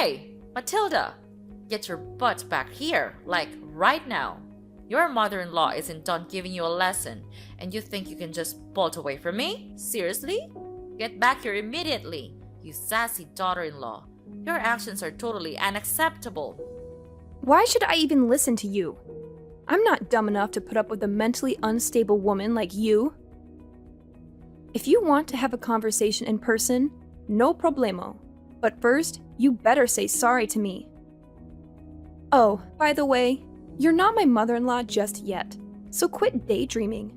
Hey, Matilda, get your butt back here, like right now. Your mother-in-law isn't done giving you a lesson, and you think you can just bolt away from me? Seriously? Get back here immediately, you sassy daughter-in-law. Your actions are totally unacceptable. Why should I even listen to you? I'm not dumb enough to put up with a mentally unstable woman like you. If you want to have a conversation in person, no problemo. But first, you better say sorry to me. Oh, by the way, you're not my mother-in-law just yet, so quit daydreaming.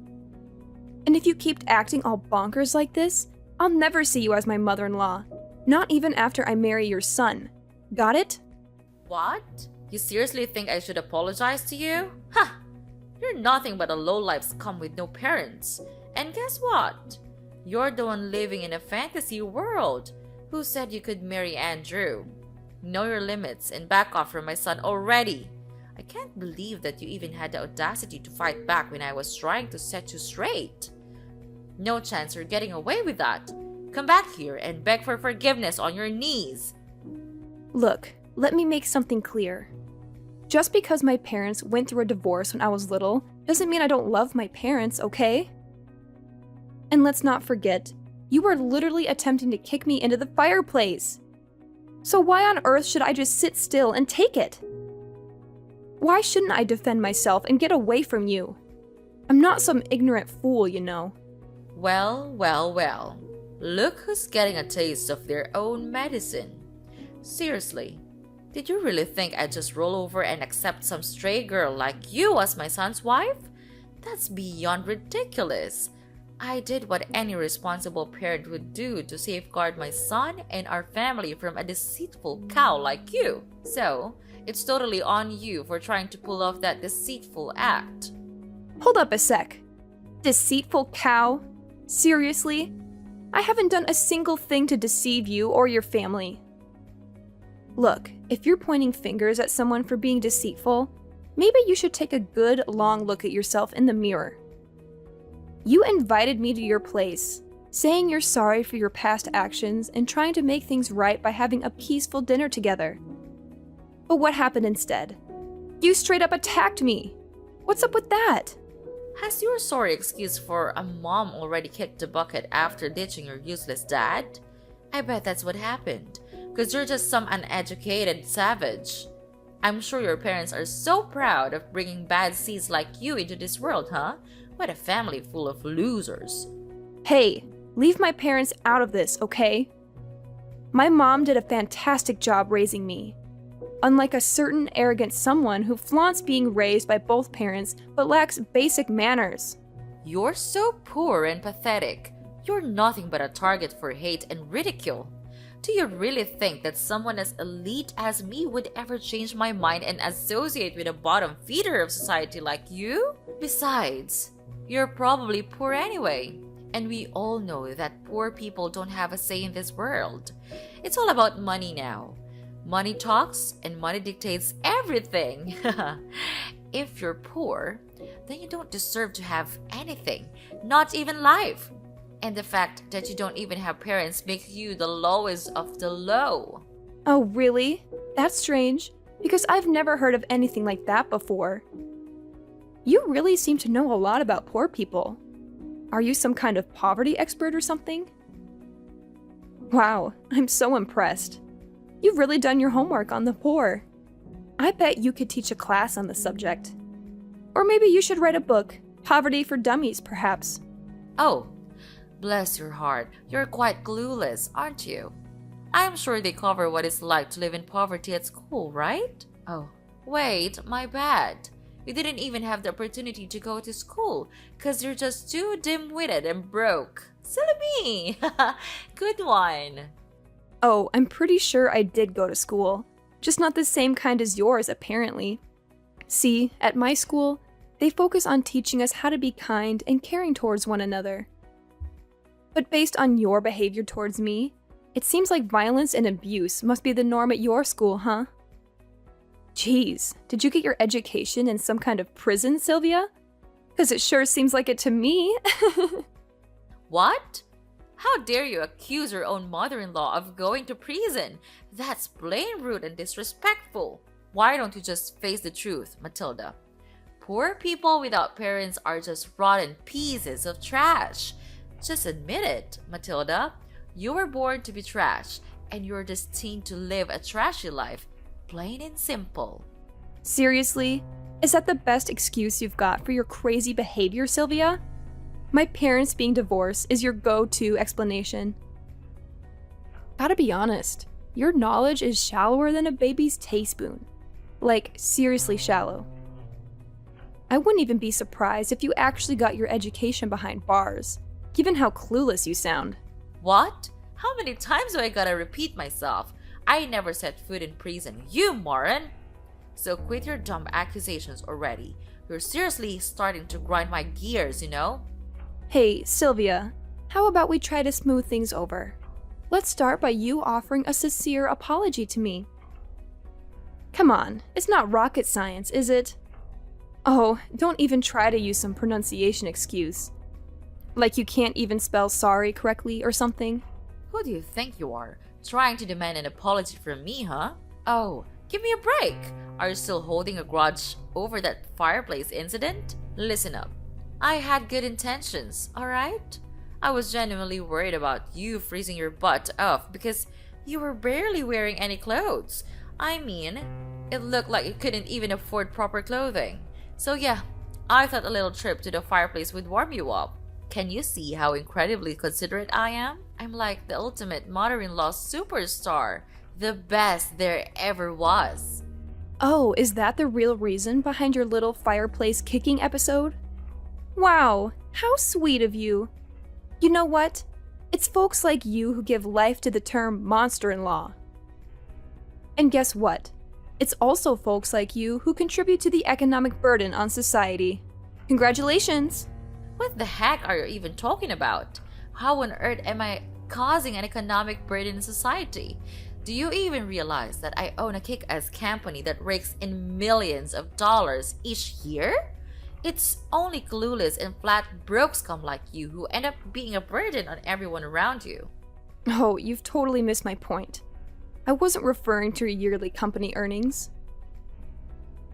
And if you keep acting all bonkers like this, I'll never see you as my mother-in-law, not even after I marry your son. Got it? What? You seriously think I should apologize to you? Ha! You're nothing but a lowlife scum with no parents. And guess what? You're the one living in a fantasy world. Who said you could marry Andrew? Know your limits and back off from my son already. I can't believe that you even had the audacity to fight back when I was trying to set you straight. No chance you're getting away with that. Come back here and beg for forgiveness on your knees. Look, let me make something clear. Just because my parents went through a divorce when I was little doesn't mean I don't love my parents, okay? And let's not forget, you were literally attempting to kick me into the fireplace. So why on earth should I just sit still and take it? Why shouldn't I defend myself and get away from you? I'm not some ignorant fool, you know. Well, well, well. Look who's getting a taste of their own medicine. Seriously, did you really think I'd just roll over and accept some stray girl like you as my son's wife? That's beyond ridiculous. I did what any responsible parent would do to safeguard my son and our family from a deceitful cow like you. So, it's totally on you for trying to pull off that deceitful act. Hold up a sec. Deceitful cow? Seriously? I haven't done a single thing to deceive you or your family. Look, if you're pointing fingers at someone for being deceitful, maybe you should take a good long look at yourself in the mirror. You invited me to your place, saying you're sorry for your past actions and trying to make things right by having a peaceful dinner together. But what happened instead? You straight up attacked me. What's up with that? Has your sorry excuse for a mom already kicked the bucket after ditching your useless dad? I bet that's what happened, because you're just some uneducated savage. I'm sure your parents are so proud of bringing bad seeds like you into this world, huh? What a family full of losers. Hey, leave my parents out of this, okay? My mom did a fantastic job raising me. Unlike a certain arrogant someone who flaunts being raised by both parents but lacks basic manners. You're so poor and pathetic. You're nothing but a target for hate and ridicule. Do you really think that someone as elite as me would ever change my mind and associate with a bottom feeder of society like you? Besides, you're probably poor anyway. And we all know that poor people don't have a say in this world. It's all about money now. Money talks and money dictates everything. If you're poor, then you don't deserve to have anything, not even life. And the fact that you don't even have parents makes you the lowest of the low. Oh, really? That's strange, because I've never heard of anything like that before. You really seem to know a lot about poor people. Are you some kind of poverty expert or something? Wow, I'm so impressed. You've really done your homework on the poor. I bet you could teach a class on the subject. Or maybe you should write a book, Poverty for Dummies, perhaps. Oh, bless your heart. You're quite clueless, aren't you? I'm sure they cover what it's like to live in poverty at school, right? Oh, wait, my bad. You didn't even have the opportunity to go to school because you're just too dim-witted and broke. Silly me! Good one. Oh, I'm pretty sure I did go to school. Just not the same kind as yours, apparently. See, at my school, they focus on teaching us how to be kind and caring towards one another. But based on your behavior towards me, it seems like violence and abuse must be the norm at your school, huh? Jeez, did you get your education in some kind of prison, Sylvia? Because it sure seems like it to me. What? How dare you accuse your own mother-in-law of going to prison? That's plain rude and disrespectful. Why don't you just face the truth, Matilda? Poor people without parents are just rotten pieces of trash. Just admit it, Matilda. You were born to be trash, and you're destined to live a trashy life. Plain and simple. Seriously? Is that the best excuse you've got for your crazy behavior, Sylvia? My parents being divorced is your go-to explanation. Gotta be honest, your knowledge is shallower than a baby's teaspoon. Like, seriously shallow. I wouldn't even be surprised if you actually got your education behind bars, given how clueless you sound. What? How many times do I gotta repeat myself? I never set foot in prison, you moron! So quit your dumb accusations already. You're seriously starting to grind my gears, you know? Hey, Sylvia, how about we try to smooth things over? Let's start by you offering a sincere apology to me. Come on, it's not rocket science, is it? Oh, don't even try to use some pronunciation excuse. Like you can't even spell sorry correctly or something. Who do you think you are? Trying to demand an apology from me, huh? Oh, give me a break. Are you still holding a grudge over that fireplace incident? Listen up. I had good intentions, alright? I was genuinely worried about you freezing your butt off because you were barely wearing any clothes. I mean, it looked like you couldn't even afford proper clothing. So yeah, I thought a little trip to the fireplace would warm you up. Can you see how incredibly considerate I am? I'm like the ultimate mother-in-law superstar. The best there ever was. Oh, is that the real reason behind your little fireplace kicking episode? Wow, how sweet of you. You know what? It's folks like you who give life to the term monster-in-law. And guess what? It's also folks like you who contribute to the economic burden on society. Congratulations! What the heck are you even talking about? How on earth am I causing an economic burden in society? Do you even realize that I own a kick-ass company that rakes in millions of dollars each year? It's only clueless and flat broke scum like you who end up being a burden on everyone around you. Oh, you've totally missed my point. I wasn't referring to your yearly company earnings.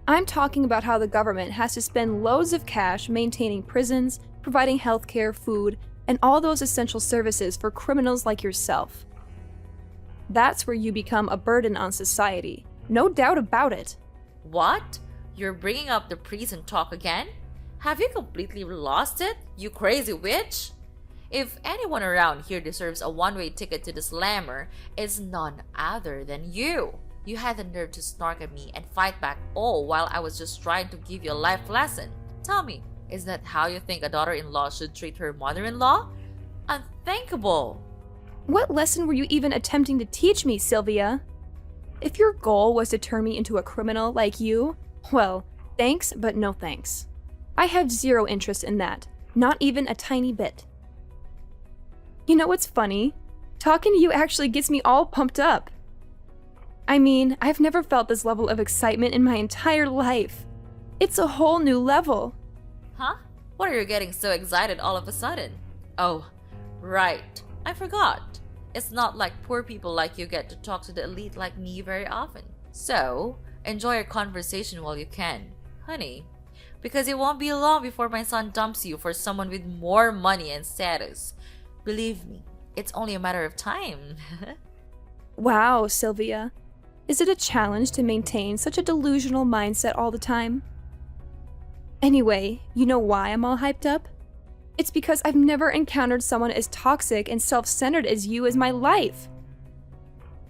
I'm talking about how the government has to spend loads of cash maintaining prisons, providing healthcare, food, and all those essential services for criminals like yourself. That's where you become a burden on society. No doubt about it. What? You're bringing up the prison talk again? Have you completely lost it, you crazy witch? If anyone around here deserves a one-way ticket to the slammer, it's none other than you. You had the nerve to snark at me and fight back all while I was just trying to give you a life lesson. Tell me, is that how you think a daughter-in-law should treat her mother-in-law? Unthinkable! What lesson were you even attempting to teach me, Sylvia? If your goal was to turn me into a criminal like you, well, thanks, but no thanks. I have zero interest in that, not even a tiny bit. You know what's funny? Talking to you actually gets me all pumped up. I mean, I've never felt this level of excitement in my entire life. It's a whole new level. Huh? What are you getting so excited all of a sudden? Oh, right. I forgot. It's not like poor people like you get to talk to the elite like me very often. So, enjoy your conversation while you can, honey. Because it won't be long before my son dumps you for someone with more money and status. Believe me, it's only a matter of time. Wow, Sylvia. Is it a challenge to maintain such a delusional mindset all the time? Anyway, you know why I'm all hyped up? It's because I've never encountered someone as toxic and self-centered as you in my life.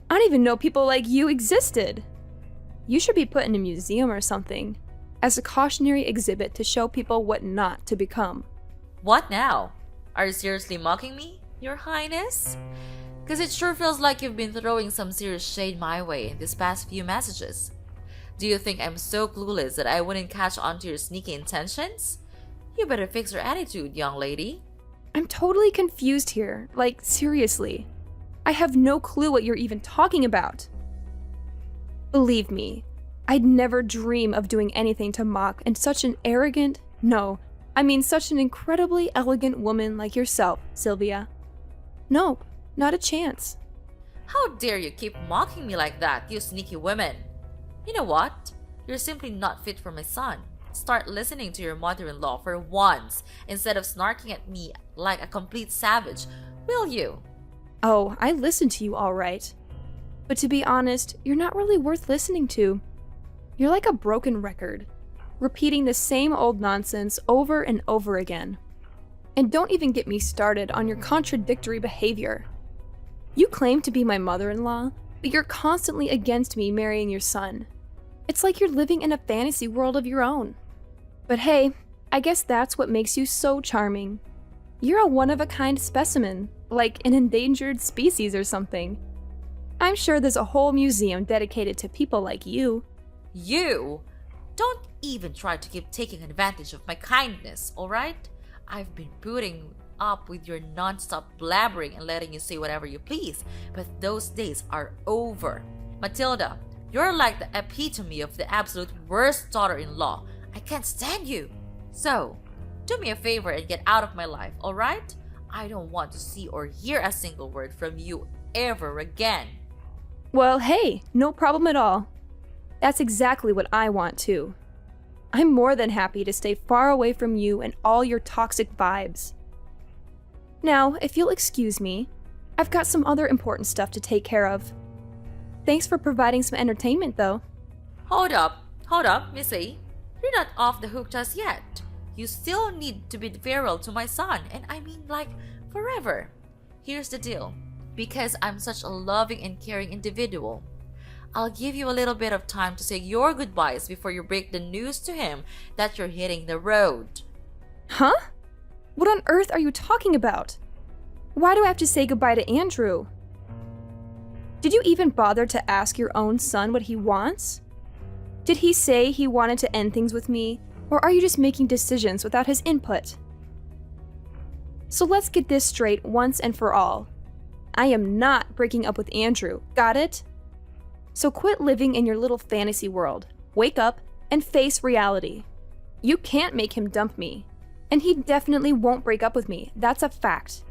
I don't even know people like you existed. You should be put in a museum or something, as a cautionary exhibit to show people what not to become. What now? Are you seriously mocking me, Your Highness? Because it sure feels like you've been throwing some serious shade my way in these past few messages. Do you think I'm so clueless that I wouldn't catch on to your sneaky intentions? You better fix your attitude, young lady. I'm totally confused here. Like, seriously. I have no clue what you're even talking about. Believe me, I'd never dream of doing anything to mock and such an such an incredibly elegant woman like yourself, Sylvia. Nope, not a chance. How dare you keep mocking me like that, you sneaky women? You know what? You're simply not fit for my son. Start listening to your mother-in-law for once instead of snarking at me like a complete savage, will you? Oh, I listen to you all right. But to be honest, you're not really worth listening to. You're like a broken record, repeating the same old nonsense over and over again. And don't even get me started on your contradictory behavior. You claim to be my mother-in-law, but you're constantly against me marrying your son. It's like you're living in a fantasy world of your own. But hey, I guess that's what makes you so charming. You're a one-of-a-kind specimen, like an endangered species or something. I'm sure there's a whole museum dedicated to people like you. You? Don't even try to keep taking advantage of my kindness, alright? I've been putting up with your non-stop blabbering and letting you say whatever you please, but those days are over. Matilda, you're like the epitome of the absolute worst daughter-in-law. I can't stand you. So, do me a favor and get out of my life, alright? I don't want to see or hear a single word from you ever again. Well, hey, no problem at all. That's exactly what I want too. I'm more than happy to stay far away from you and all your toxic vibes. Now, if you'll excuse me, I've got some other important stuff to take care of. Thanks for providing some entertainment, though. Hold up, Missy. You're not off the hook just yet. You still need to be feral to my son, and I mean like forever. Here's the deal. Because I'm such a loving and caring individual, I'll give you a little bit of time to say your goodbyes before you break the news to him that you're hitting the road. Huh? What on earth are you talking about? Why do I have to say goodbye to Andrew? Did you even bother to ask your own son what he wants? Did he say he wanted to end things with me, or are you just making decisions without his input? So let's get this straight once and for all. I am not breaking up with Andrew, got it? So quit living in your little fantasy world, wake up, and face reality. You can't make him dump me, and he definitely won't break up with me, that's a fact.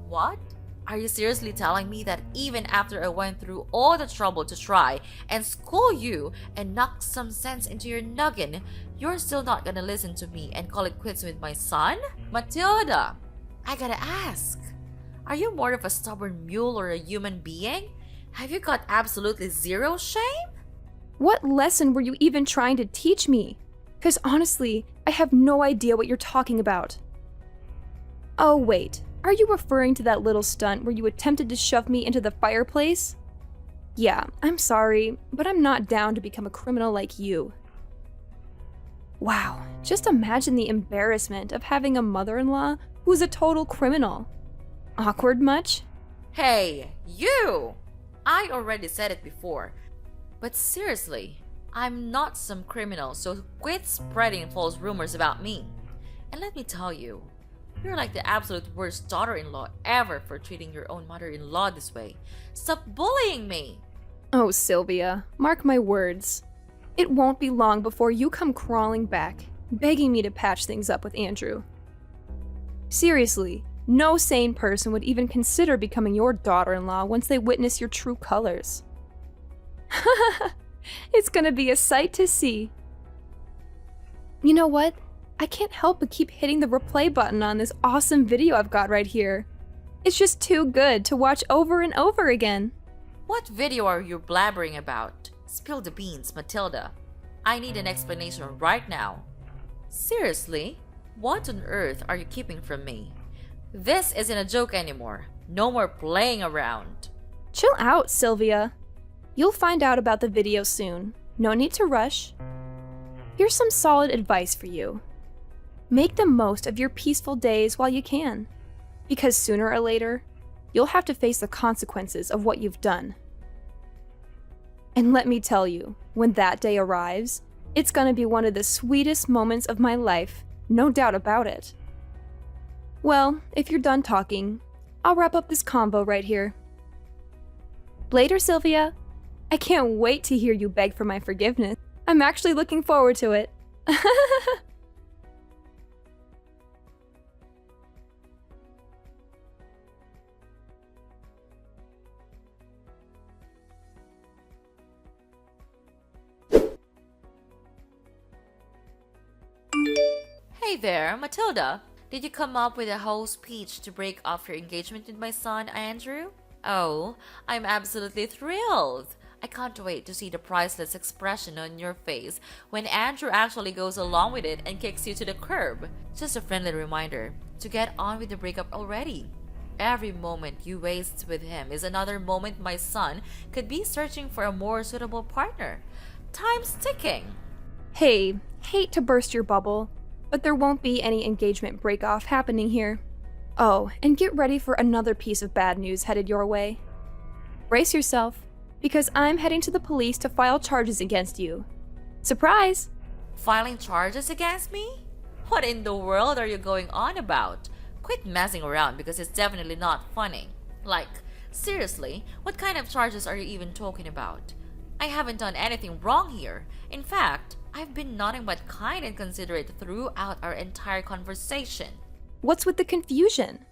What? Are you seriously telling me that even after I went through all the trouble to try and school you and knock some sense into your noggin, you're still not gonna listen to me and call it quits with my son? Matilda, I gotta ask. Are you more of a stubborn mule or a human being? Have you got absolutely zero shame? What lesson were you even trying to teach me? Because honestly, I have no idea what you're talking about. Oh wait, are you referring to that little stunt where you attempted to shove me into the fireplace? Yeah, I'm sorry, but I'm not down to become a criminal like you. Wow, just imagine the embarrassment of having a mother-in-law who's a total criminal. Awkward much? Hey, you! I already said it before. But seriously, I'm not some criminal, so quit spreading false rumors about me. And let me tell you, you're like the absolute worst daughter-in-law ever for treating your own mother-in-law this way. Stop bullying me! Oh, Sylvia, mark my words. It won't be long before you come crawling back, begging me to patch things up with Andrew. Seriously, no sane person would even consider becoming your daughter-in-law once they witness your true colors. It's gonna be a sight to see. You know what? I can't help but keep hitting the replay button on this awesome video I've got right here. It's just too good to watch over and over again. What video are you blabbering about? Spill the beans, Matilda. I need an explanation right now. Seriously? What on earth are you keeping from me? This isn't a joke anymore. No more playing around. Chill out, Sylvia. You'll find out about the video soon. No need to rush. Here's some solid advice for you. Make the most of your peaceful days while you can, because sooner or later, you'll have to face the consequences of what you've done. And let me tell you, when that day arrives, it's gonna be one of the sweetest moments of my life, no doubt about it. Well, if you're done talking, I'll wrap up this convo right here. Later, Sylvia. I can't wait to hear you beg for my forgiveness. I'm actually looking forward to it. Hey there, Matilda. Did you come up with a whole speech to break off your engagement with my son, Andrew? Oh, I'm absolutely thrilled. I can't wait to see the priceless expression on your face when Andrew actually goes along with it and kicks you to the curb. Just a friendly reminder to get on with the breakup already. Every moment you waste with him is another moment my son could be searching for a more suitable partner. Time's ticking. Hey, hate to burst your bubble, but there won't be any engagement break-off happening here. Oh, and get ready for another piece of bad news headed your way. Brace yourself, because I'm heading to the police to file charges against you. Surprise! Filing charges against me? What in the world are you going on about? Quit messing around because it's definitely not funny. Like, seriously, what kind of charges are you even talking about? I haven't done anything wrong here. In fact, I've been nothing but kind and considerate throughout our entire conversation. What's with the confusion?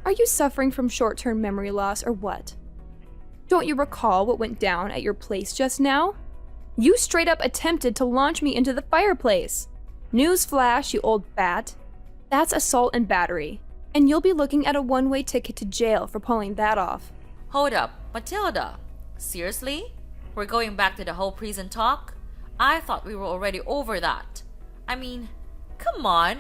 Are you suffering from short-term memory loss or what? Don't you recall what went down at your place just now? You straight up attempted to launch me into the fireplace. Newsflash, you old bat. That's assault and battery, and you'll be looking at a one-way ticket to jail for pulling that off. Hold up, Matilda. Seriously? We're going back to the whole prison talk? I thought we were already over that. I mean, come on.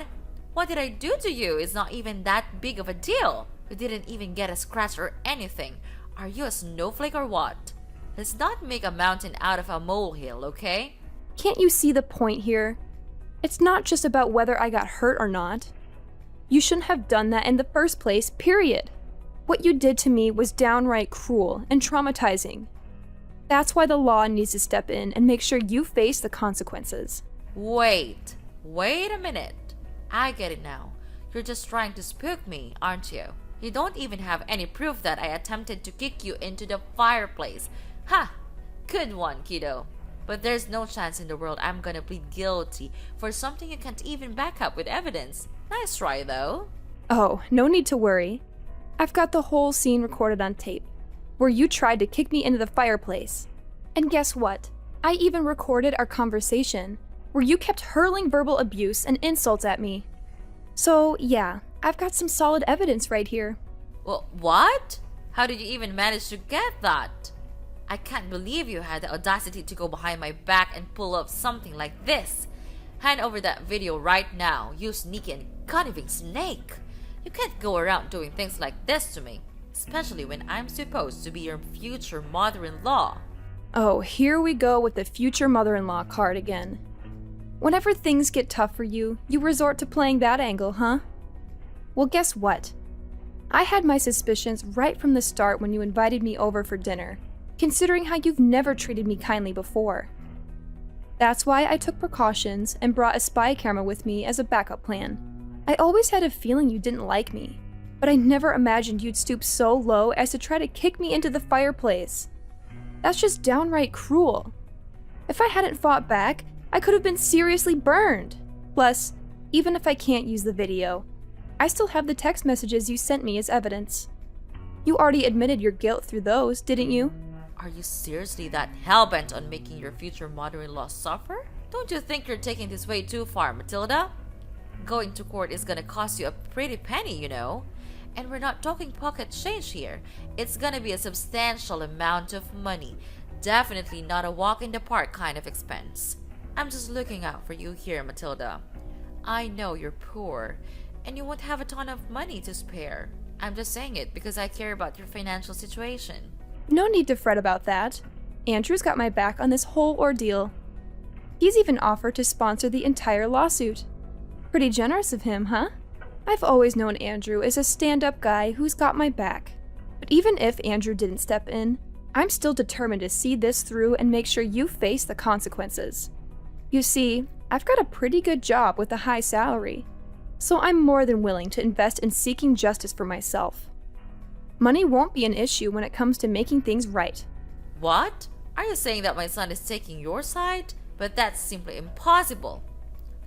What did I do to you? It's not even that big of a deal. You didn't even get a scratch or anything. Are you a snowflake or what? Let's not make a mountain out of a molehill, okay? Can't you see the point here? It's not just about whether I got hurt or not. You shouldn't have done that in the first place, period. What you did to me was downright cruel and traumatizing. That's why the law needs to step in and make sure you face the consequences. Wait a minute. I get it now. You're just trying to spook me, aren't you? You don't even have any proof that I attempted to kick you into the fireplace. Ha! Good one, kiddo. But there's no chance in the world I'm gonna plead guilty for something you can't even back up with evidence. Nice try, though. Oh, no need to worry. I've got the whole scene recorded on tape, where you tried to kick me into the fireplace. And guess what? I even recorded our conversation, where you kept hurling verbal abuse and insults at me. So, yeah, I've got some solid evidence right here. Well, what? How did you even manage to get that? I can't believe you had the audacity to go behind my back and pull up something like this. Hand over that video right now, you sneaky and conniving snake. You can't go around doing things like this to me, especially when I'm supposed to be your future mother-in-law. Oh, here we go with the future mother-in-law card again. Whenever things get tough for you, you resort to playing that angle, huh? Well, guess what? I had my suspicions right from the start when you invited me over for dinner, considering how you've never treated me kindly before. That's why I took precautions and brought a spy camera with me as a backup plan. I always had a feeling you didn't like me, but I never imagined you'd stoop so low as to try to kick me into the fireplace. That's just downright cruel. If I hadn't fought back, I could have been seriously burned. Plus, even if I can't use the video, I still have the text messages you sent me as evidence. You already admitted your guilt through those, didn't you? Are you seriously that hellbent on making your future mother-in-law suffer? Don't you think you're taking this way too far, Matilda? Going to court is gonna cost you a pretty penny, you know. And we're not talking pocket change here. It's gonna be a substantial amount of money. Definitely not a walk in the park kind of expense. I'm just looking out for you here, Matilda. I know you're poor, and you won't have a ton of money to spare. I'm just saying it because I care about your financial situation. No need to fret about that. Andrew's got my back on this whole ordeal. He's even offered to sponsor the entire lawsuit. Pretty generous of him, huh? I've always known Andrew as a stand-up guy who's got my back. But even if Andrew didn't step in, I'm still determined to see this through and make sure you face the consequences. You see, I've got a pretty good job with a high salary, so I'm more than willing to invest in seeking justice for myself. Money won't be an issue when it comes to making things right. What? Are you saying that my son is taking your side? But that's simply impossible.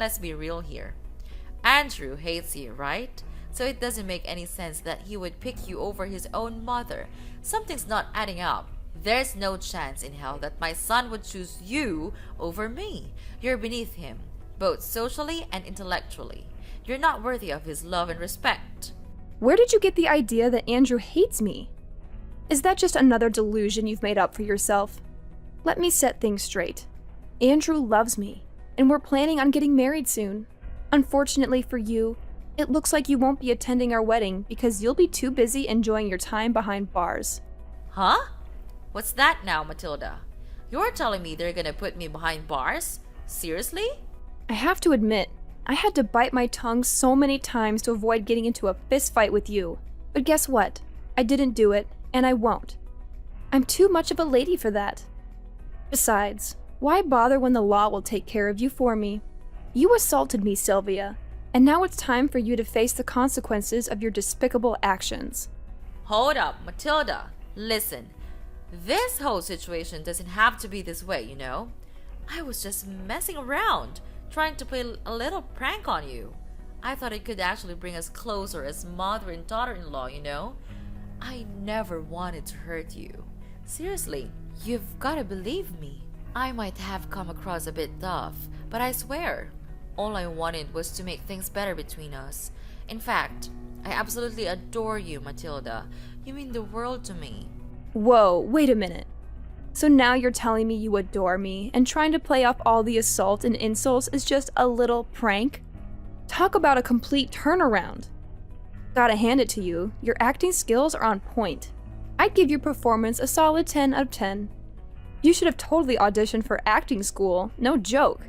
Let's be real here. Andrew hates you, right? So it doesn't make any sense that he would pick you over his own mother. Something's not adding up. There's no chance in hell that my son would choose you over me. You're beneath him, both socially and intellectually. You're not worthy of his love and respect. Where did you get the idea that Andrew hates me? Is that just another delusion you've made up for yourself? Let me set things straight. Andrew loves me, and we're planning on getting married soon. Unfortunately for you, it looks like you won't be attending our wedding because you'll be too busy enjoying your time behind bars. Huh? What's that now, Matilda? You're telling me they're gonna put me behind bars? Seriously? I have to admit, I had to bite my tongue so many times to avoid getting into a fist fight with you. But guess what? I didn't do it, and I won't. I'm too much of a lady for that. Besides, why bother when the law will take care of you for me? You assaulted me, Sylvia, and now it's time for you to face the consequences of your despicable actions. Hold up, Matilda. Listen, this whole situation doesn't have to be this way, you know? I was just messing around, trying to play a little prank on you. I thought it could actually bring us closer as mother and daughter-in-law, you know? I never wanted to hurt you. Seriously, you've gotta believe me. I might have come across a bit tough, but I swear, all I wanted was to make things better between us. In fact, I absolutely adore you, Matilda. You mean the world to me. Whoa, wait a minute. So now you're telling me you adore me, and trying to play off all the assault and insults is just a little prank? Talk about a complete turnaround. Gotta hand it to you, your acting skills are on point. I'd give your performance a solid 10 out of 10. You should have totally auditioned for acting school, no joke.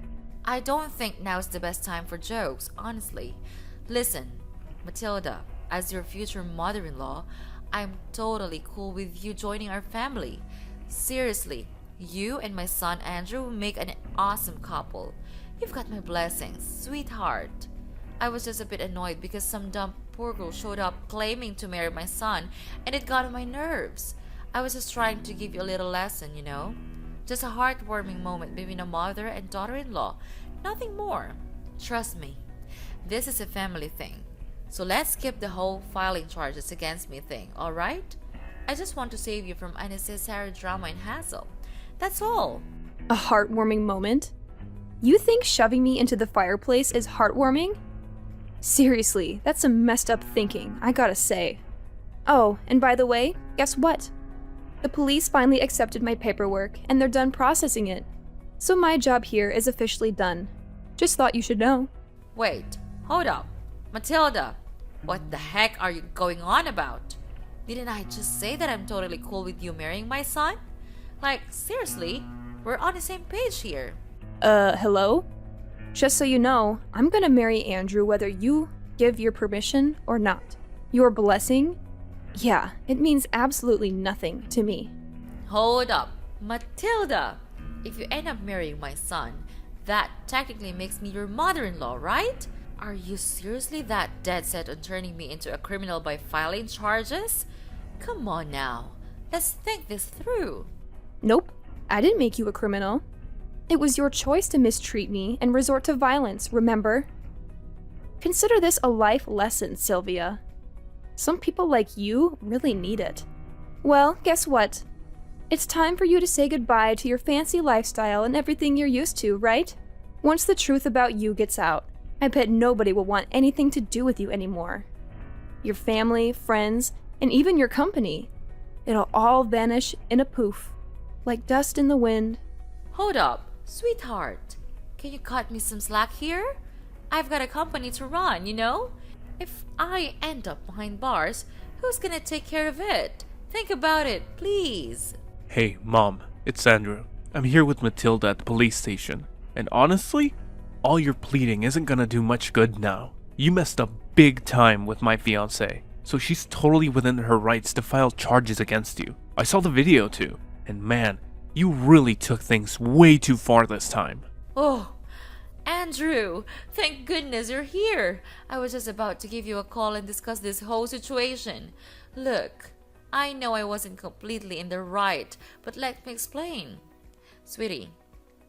I don't think now's the best time for jokes, honestly. Listen, Matilda, as your future mother-in-law, I'm totally cool with you joining our family. Seriously, you and my son Andrew make an awesome couple. You've got my blessings, sweetheart. I was just a bit annoyed because some dumb poor girl showed up claiming to marry my son, and it got on my nerves. I was just trying to give you a little lesson, you know? Just a heartwarming moment between a mother and daughter-in-law. Nothing more. Trust me, this is a family thing. So let's skip the whole filing charges against me thing, alright? I just want to save you from unnecessary drama and hassle. That's all. A heartwarming moment? You think shoving me into the fireplace is heartwarming? Seriously, that's some messed up thinking, I gotta say. Oh, and by the way, guess what? The police finally accepted my paperwork, and they're done processing it. So my job here is officially done. Just thought you should know. Wait, hold up. Matilda, what the heck are you going on about? Didn't I just say that I'm totally cool with you marrying my son? Like, seriously, we're on the same page here. Hello? Just so you know, I'm gonna marry Andrew whether you give your permission or not. Your blessing? Yeah, it means absolutely nothing to me. Hold up, Matilda. If you end up marrying my son, that technically makes me your mother-in-law, right? Are you seriously that dead set on turning me into a criminal by filing charges? Come on now, let's think this through. Nope, I didn't make you a criminal. It was your choice to mistreat me and resort to violence, remember? Consider this a life lesson, Sylvia. Some people like you really need it. Well, guess what? It's time for you to say goodbye to your fancy lifestyle and everything you're used to, right? Once the truth about you gets out, I bet nobody will want anything to do with you anymore. Your family, friends, and even your company. It'll all vanish in a poof, like dust in the wind. Hold up, sweetheart. Can you cut me some slack here? I've got a company to run, you know? If I end up behind bars, who's gonna take care of it? Think about it, please. Hey, Mom, it's Andrew. I'm here with Matilda at the police station. And honestly, all your pleading isn't gonna do much good now. You messed up big time with my fiancée, so she's totally within her rights to file charges against you. I saw the video too, and man, you really took things way too far this time. Oh, Andrew, thank goodness you're here. I was just about to give you a call and discuss this whole situation. Look, I know I wasn't completely in the right, but let me explain. Sweetie,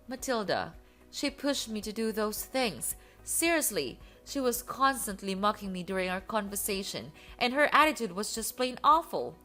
Matilda, she pushed me to do those things. Seriously, she was constantly mocking me during our conversation, and her attitude was just plain awful.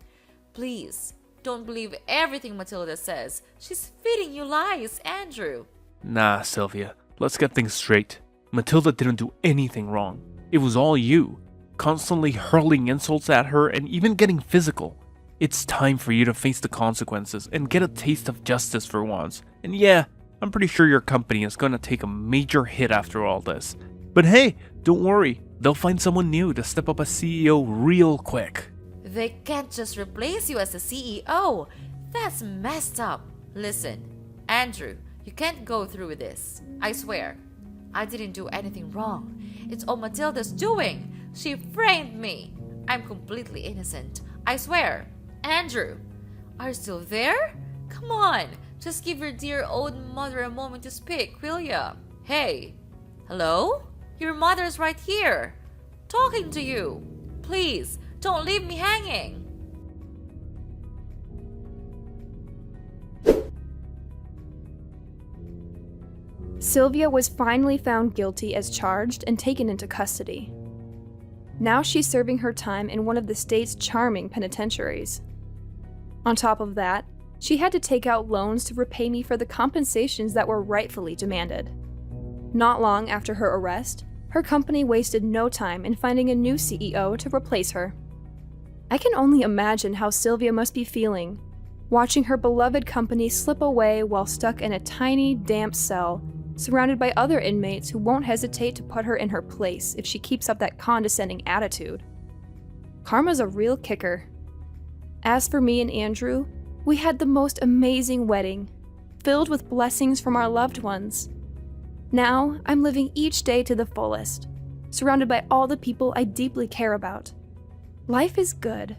Please, don't believe everything Matilda says. She's feeding you lies, Andrew. Nah, Sylvia, let's get things straight. Matilda didn't do anything wrong. It was all you, constantly hurling insults at her and even getting physical. It's time for you to face the consequences and get a taste of justice for once. And yeah, I'm pretty sure your company is gonna take a major hit after all this. But hey, don't worry, they'll find someone new to step up as CEO real quick. They can't just replace you as the CEO. That's messed up. Listen, Andrew, you can't go through with this. I swear. I didn't do anything wrong. It's all Matilda's doing. She framed me. I'm completely innocent. I swear. Andrew, are you still there? Come on, just give your dear old mother a moment to speak, will ya? Hey, hello? Your mother's right here, talking to you. Please, don't leave me hanging. Sylvia was finally found guilty as charged and taken into custody. Now she's serving her time in one of the state's charming penitentiaries. On top of that, she had to take out loans to repay me for the compensations that were rightfully demanded. Not long after her arrest, her company wasted no time in finding a new CEO to replace her. I can only imagine how Sylvia must be feeling, watching her beloved company slip away while stuck in a tiny, damp cell, surrounded by other inmates who won't hesitate to put her in her place if she keeps up that condescending attitude. Karma's a real kicker. As for me and Andrew, we had the most amazing wedding, filled with blessings from our loved ones. Now, I'm living each day to the fullest, surrounded by all the people I deeply care about. Life is good.